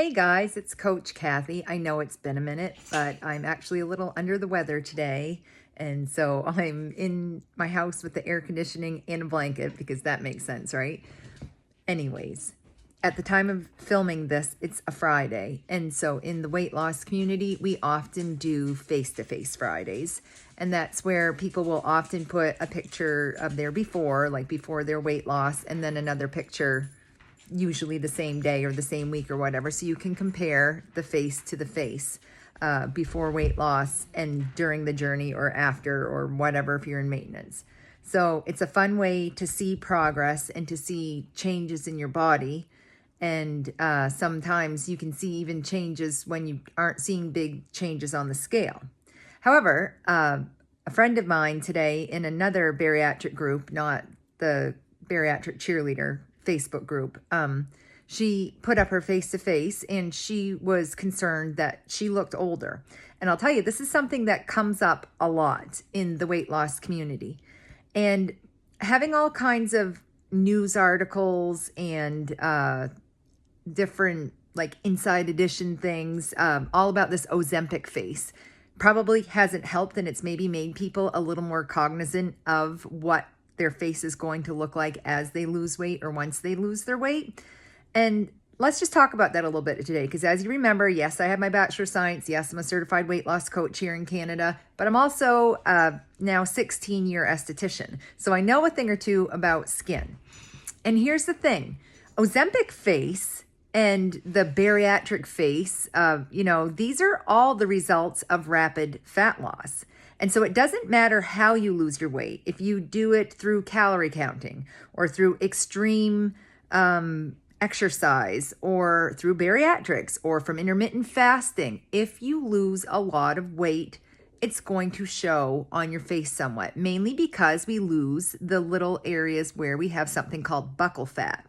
Hey guys, it's Coach Kathy. I know it's been a minute, but I'm actually a little under the weather today. And so I'm in my house with the air conditioning and a blanket because that makes sense, right? Anyways, at the time of filming this, it's a Friday. And so in the weight loss community, we often do face-to-face Fridays. And that's where people will often put a picture of their before, like before their weight loss, and then another picture usually the same day or the same week or whatever, so you can compare the face to the face before weight loss and during the journey or after or whatever if you're in maintenance. So it's a fun way to see progress and to see changes in your body. And sometimes you can see even changes when you aren't seeing big changes on the scale. However, a friend of mine today in another bariatric group, not the bariatric cheerleader Facebook group, she put up her face-to-face and she was concerned that she looked older. And I'll tell you, this is something that comes up a lot in the weight loss community. And having all kinds of news articles and different like inside edition things all about this Ozempic face probably hasn't helped, and it's maybe made people a little more cognizant of what their face is going to look like as they lose weight or once they lose their weight. And let's just talk about that a little bit today, because as you remember, yes, I have my Bachelor of Science. Yes, I'm a certified weight loss coach here in Canada, but I'm also now 16-year esthetician. So I know a thing or two about skin. And here's the thing, Ozempic face and the bariatric face, these are all the results of rapid fat loss. And so it doesn't matter how you lose your weight. If you do it through calorie counting or through extreme exercise or through bariatrics or from intermittent fasting, if you lose a lot of weight, it's going to show on your face somewhat, mainly because we lose the little areas where we have something called buccal fat.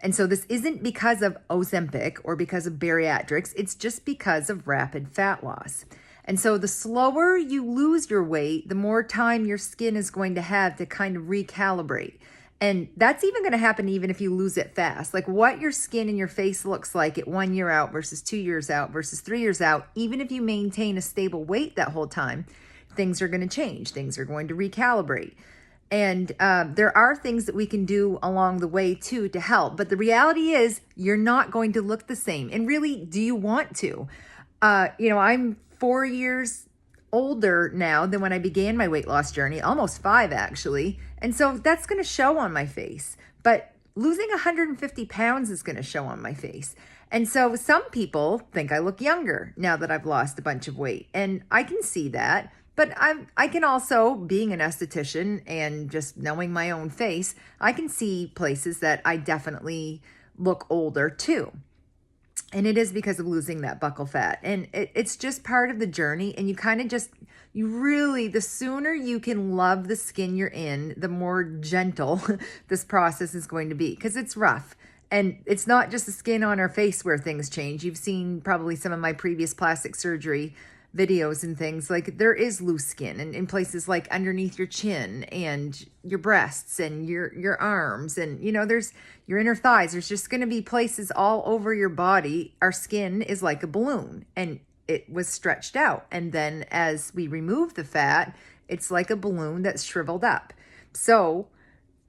And so this isn't because of Ozempic or because of bariatrics, it's just because of rapid fat loss. And so the slower you lose your weight, the more time your skin is going to have to kind of recalibrate. And that's even going to happen even if you lose it fast. Like what your skin and your face looks like at 1 year out versus 2 years out versus 3 years out, even if you maintain a stable weight that whole time, things are going to change. Things are going to recalibrate. And there are things that we can do along the way too to help. But the reality is you're not going to look the same. And really, do you want to? I'm 4 years older now than when I began my weight loss journey, almost 5 actually. And so that's going to show on my face. But losing 150 pounds is going to show on my face. And so some people think I look younger now that I've lost a bunch of weight. And I can see that. But I can also, being an esthetician and just knowing my own face, I can see places that I definitely look older too. And it is because of losing that buccal fat. And it's just part of the journey. And the sooner you can love the skin you're in, the more gentle this process is going to be, because it's rough. And it's not just the skin on our face where things change. You've seen probably some of my previous plastic surgery videos and things, like there is loose skin and in places like underneath your chin and your breasts and your arms and there's your inner thighs. There's just going to be places all over your body. Our skin is like a balloon and it was stretched out, and then as we remove the fat, it's like a balloon that's shriveled up. So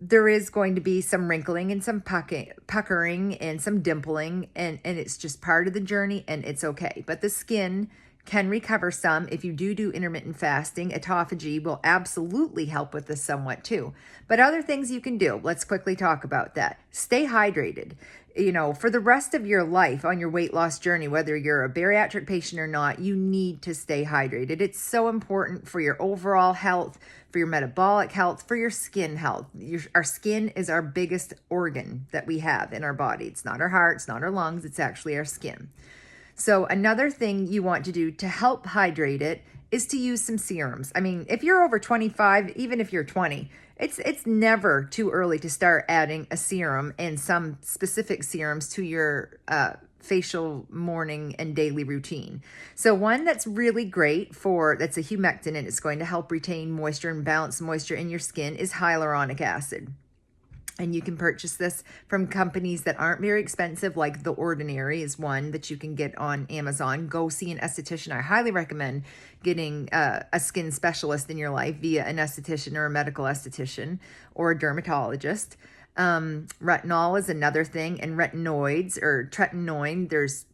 there is going to be some wrinkling and some puckering and some dimpling, and it's just part of the journey, and it's okay. But the skin can recover some if you do intermittent fasting. Autophagy will absolutely help with this somewhat too. But other things you can do, let's quickly talk about that. Stay hydrated. For the rest of your life on your weight loss journey, whether you're a bariatric patient or not, you need to stay hydrated. It's so important for your overall health, for your metabolic health, for your skin health. Our skin is our biggest organ that we have in our body. It's not our heart, it's not our lungs, it's actually our skin. So another thing you want to do to help hydrate it is to use some serums. I mean, if you're over 25, even if you're 20, it's never too early to start adding a serum and some specific serums to your facial morning and daily routine. So one that's really great that's a humectant and it's going to help retain moisture and balance moisture in your skin is hyaluronic acid. And you can purchase this from companies that aren't very expensive, like The Ordinary is one that you can get on Amazon. Go see an esthetician. I highly recommend getting a skin specialist in your life via an esthetician or a medical esthetician or a dermatologist. Retinol is another thing, and retinoids or tretinoin. There's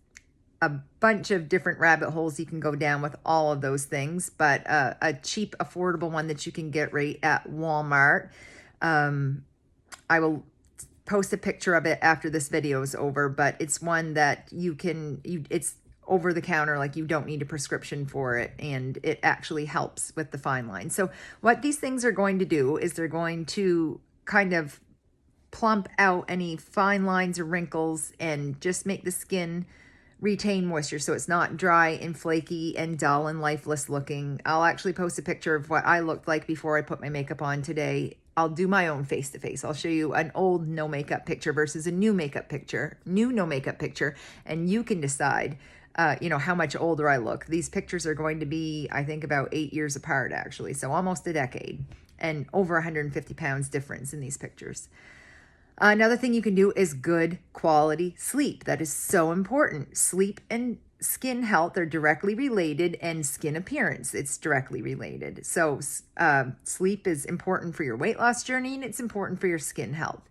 a bunch of different rabbit holes you can go down with all of those things, but a cheap, affordable one that you can get right at Walmart. I will post a picture of it after this video is over, but it's one that it's over the counter, like you don't need a prescription for it, and it actually helps with the fine lines. So what these things are going to do is they're going to kind of plump out any fine lines or wrinkles and just make the skin retain moisture so it's not dry and flaky and dull and lifeless looking. I'll actually post a picture of what I looked like before I put my makeup on today. I'll do my own face-to-face. I'll show you an old no makeup picture versus a new makeup picture, new no makeup picture, and you can decide, how much older I look. These pictures are going to be, I think, about 8 years apart, actually, so almost a decade, and over 150 pounds difference in these pictures. Another thing you can do is good quality sleep. That is so important. Sleep and skin health are directly related, and skin appearance, it's directly related. So sleep is important for your weight loss journey, and it's important for your skin health.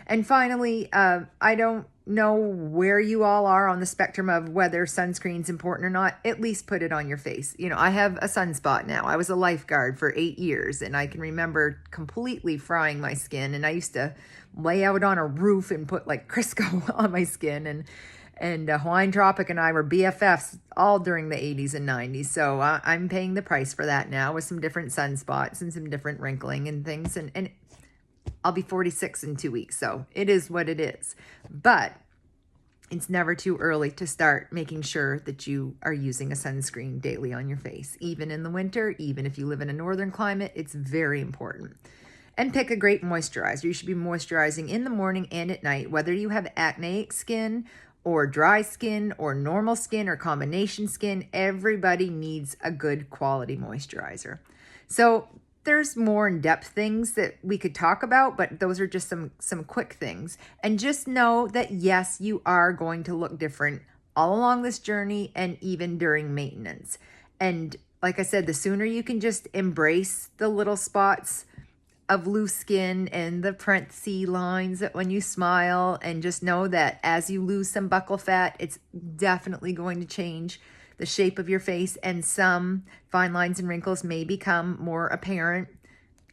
And finally, I don't know where you all are on the spectrum of whether sunscreen's important or not. At least put it on your face. I have a sunspot now. I was a lifeguard for 8 years, and I can remember completely frying my skin, and I used to lay out on a roof and put like Crisco on my skin, and Hawaiian Tropic and I were BFFs all during the 80s and 90s. So I'm paying the price for that now with some different sunspots and some different wrinkling and things. And I'll be 46 in 2 weeks. So it is what it is. But it's never too early to start making sure that you are using a sunscreen daily on your face. Even in the winter, even if you live in a northern climate, it's very important. And pick a great moisturizer. You should be moisturizing in the morning and at night, whether you have acneic skin or dry skin or normal skin or combination skin. Everybody needs a good quality moisturizer. So there's more in-depth things that we could talk about, but those are just some quick things. And just know that yes, you are going to look different all along this journey and even during maintenance. And like I said, the sooner you can just embrace the little spots of loose skin and the parenthesis lines that when you smile, and just know that as you lose some buccal fat, it's definitely going to change the shape of your face, and some fine lines and wrinkles may become more apparent.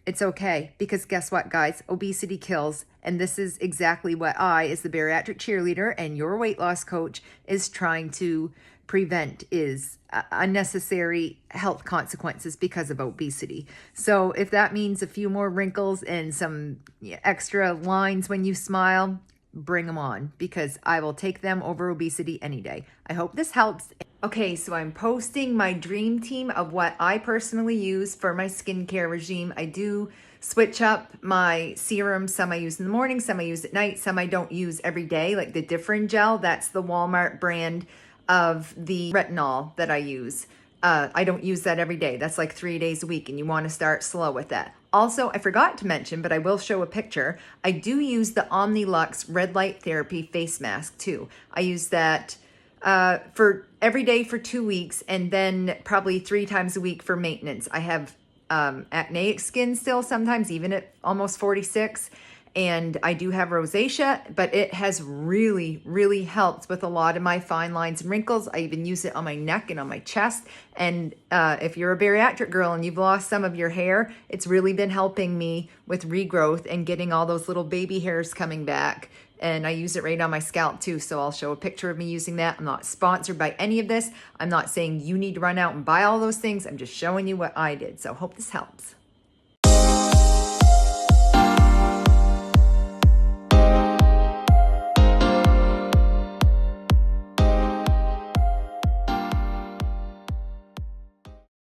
It's okay, because guess what, guys? Obesity kills, and this is exactly what I, as the bariatric cheerleader and your weight loss coach, is trying to prevent, is unnecessary health consequences because of obesity. So if that means a few more wrinkles and some extra lines when you smile, bring them on, because I will take them over obesity any day. I hope this helps. Okay, so I'm posting my dream team of what I personally use for my skincare regime. I do switch up my serums. Some I use in the morning, some I use at night, some I don't use every day, like the Differin Gel. That's the Walmart brand of the retinol that I use. I don't use that every day. That's like 3 days a week, and you want to start slow with that. Also, I forgot to mention, but I will show a picture. I do use the Omnilux Red Light Therapy face mask too. I use that for every day for 2 weeks, and then probably 3 times a week for maintenance. I have acneic skin still sometimes, even at almost 46. And I do have rosacea, but it has really, really helped with a lot of my fine lines and wrinkles. I even use it on my neck and on my chest. And if you're a bariatric girl and you've lost some of your hair, it's really been helping me with regrowth and getting all those little baby hairs coming back. And I use it right on my scalp too. So I'll show a picture of me using that. I'm not sponsored by any of this. I'm not saying you need to run out and buy all those things. I'm just showing you what I did. So hope this helps.